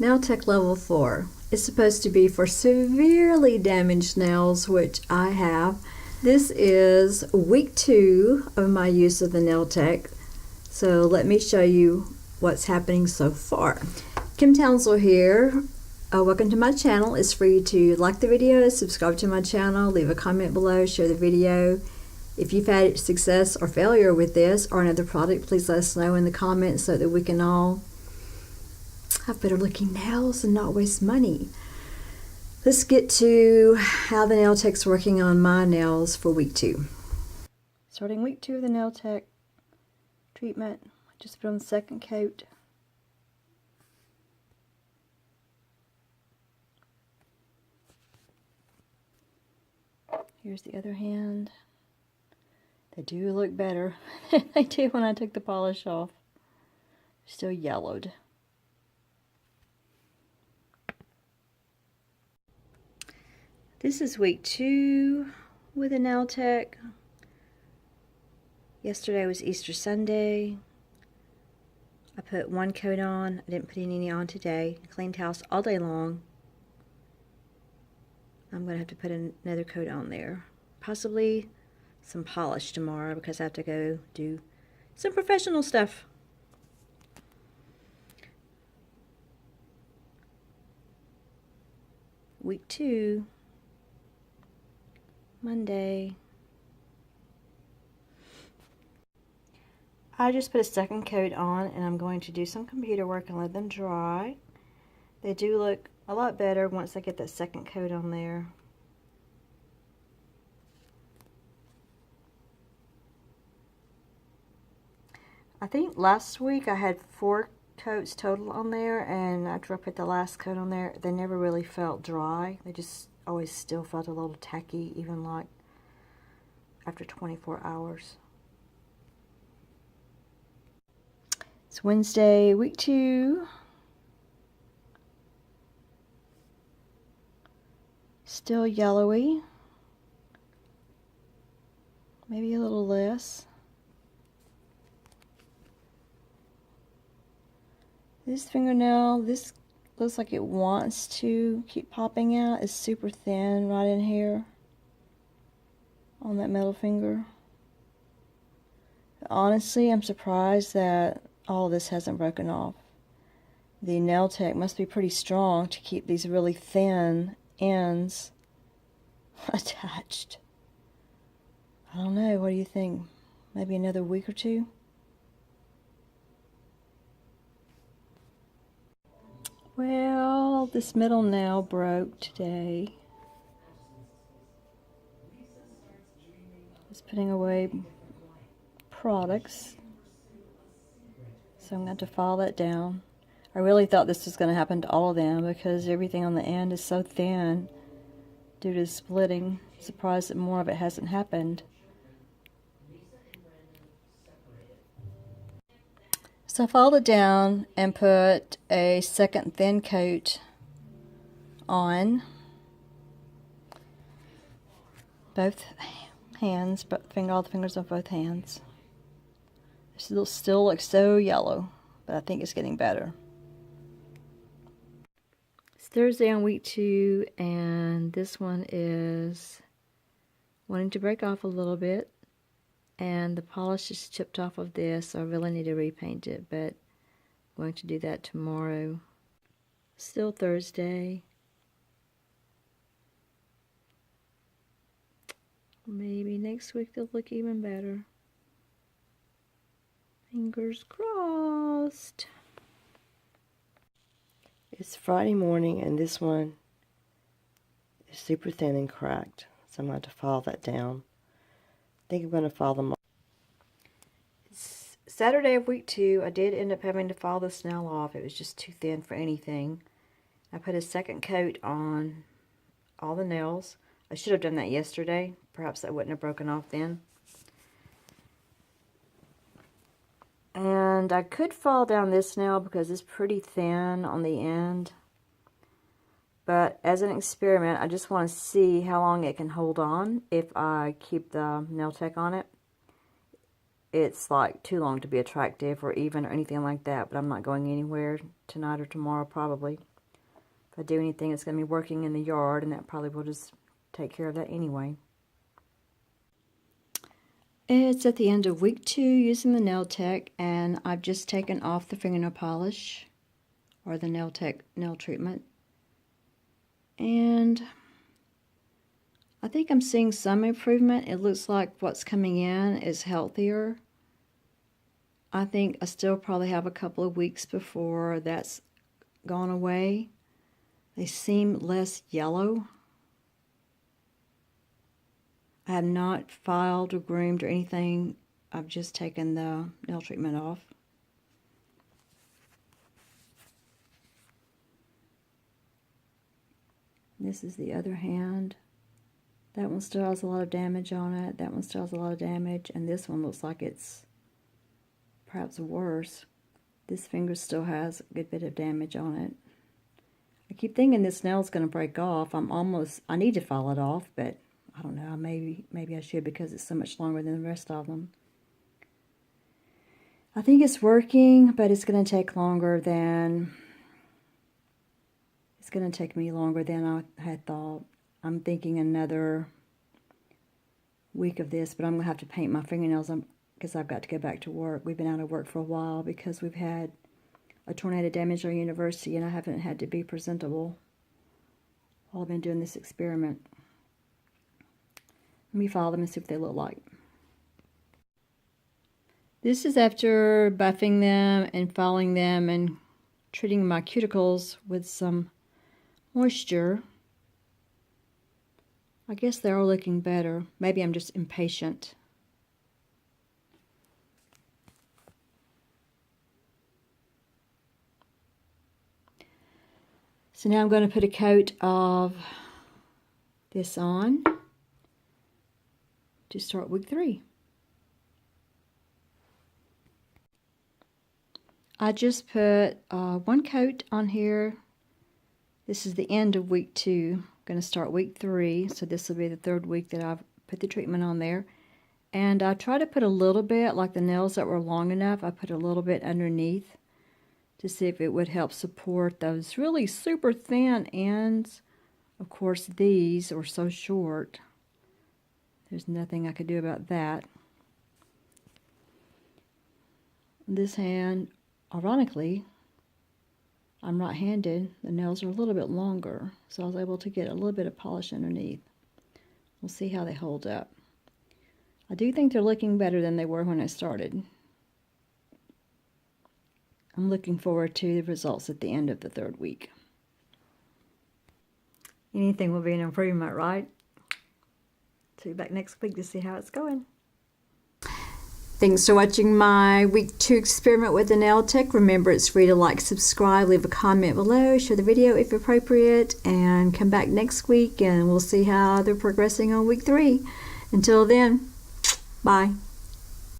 NailTek Level 4 is supposed to be for severely damaged nails, which I have. This is week 2 of my use of the NailTek, so let me show you what's happening so far. Kim Townsel here. Welcome to my channel. It's free to like the video, subscribe to my channel, leave a comment below, share the video. If you've had success or failure with this or another product, please let us know in the comments so that we can all have better looking nails and not waste money. Let's get to how the NailTek's working on my nails for week 2. Starting week 2 of the NailTek treatment, I just put on the second coat. Here's the other hand. They do look better than they did when I took the polish off. Still yellowed. This is week 2 with the NailTek. Yesterday was Easter Sunday. I put one coat on. I didn't put any on today. I cleaned house all day long. I'm going to have to put another coat on there. Possibly some polish tomorrow because I have to go do some professional stuff. Week 2. Monday. I just put a second coat on and I'm going to do some computer work and let them dry. They do look a lot better once I get that second coat on there. I think last week I had 4 coats total on there, and after I put the last coat on there, they never really felt dry. They just always still felt a little tacky, even like after 24 hours. It's Wednesday, week 2. Still yellowy. Maybe a little less. This fingernail, this looks like it wants to keep popping out. It's super thin right in here on that middle finger. Honestly, I'm surprised that all of this hasn't broken off. The NailTek must be pretty strong to keep these really thin ends attached. I don't know, what do you think? Maybe another week or 2? Well, this middle nail broke today. Just putting away products. So I'm going to have to file that down. I really thought this was going to happen to all of them because everything on the end is so thin due to splitting. I'm surprised that more of it hasn't happened. So I filed it down and put a second thin coat on both hands, all the fingers of both hands. It still looks so yellow, but I think it's getting better. It's Thursday on week 2, and this one is wanting to break off a little bit. And the polish is chipped off of this, so I really need to repaint it, but I'm going to do that tomorrow. Still Thursday. Maybe next week they'll look even better. Fingers crossed. It's Friday morning, and this one is super thin and cracked, so I'm going to have to file that down. I think I'm going to file them off. It's Saturday of week 2. I did end up having to file this nail off. It was just too thin for anything. I put a second coat on all the nails. I should have done that yesterday. Perhaps that wouldn't have broken off then. And I could file down this nail because it's pretty thin on the end. But as an experiment, I just want to see how long it can hold on if I keep the NailTek on it. it's like too long to be attractive or even or anything like that, but I'm not going anywhere tonight or tomorrow probably. If I do anything, it's going to be working in the yard, and that probably will just take care of that anyway. It's at the end of week 2 using the NailTek, and I've just taken off the fingernail polish or the NailTek nail treatment. And I think I'm seeing some improvement. It looks like what's coming in is healthier. I think I still probably have a couple of weeks before that's gone away. They seem less yellow. I have not filed or groomed or anything. I've just taken the nail treatment off. This is the other hand. That one still has a lot of damage on it. That one still has a lot of damage. And this one looks like it's perhaps worse. This finger still has a good bit of damage on it. I keep thinking this nail's going to break off. I need to file it off, but I don't know. Maybe I should because it's so much longer than the rest of them. I think it's working, but it's going to take longer than... It's going to take me longer than I had thought. I'm thinking another week of this, but I'm going to have to paint my fingernails because I've got to go back to work. We've been out of work for a while because we've had a tornado damage our university, and I haven't had to be presentable while I've been doing this experiment. Let me file them and see what they look like. This is after buffing them and filing them and treating my cuticles with some moisture. I guess they're all looking better. Maybe I'm just impatient. So now I'm going to put a coat of this on to start week 3. I just put one coat on here. This is the end of week 2. I'm going to start week 3, so this will be the 3rd week that I've put the treatment on there. And I try to put a little bit, like the nails that were long enough, I put a little bit underneath to see if it would help support those really super thin ends. Of course, these are so short. There's nothing I could do about that. This hand, ironically, I'm right-handed. The nails are a little bit longer, so I was able to get a little bit of polish underneath. We'll see how they hold up. I do think they're looking better than they were when I started. I'm looking forward to the results at the end of the 3rd week. Anything will be an improvement, right? See you back next week to see how it's going. Thanks for watching my week 2 experiment with the NailTek. Remember, it's free to like, subscribe, leave a comment below, share the video if appropriate, and come back next week and we'll see how they're progressing on week 3. Until then, bye.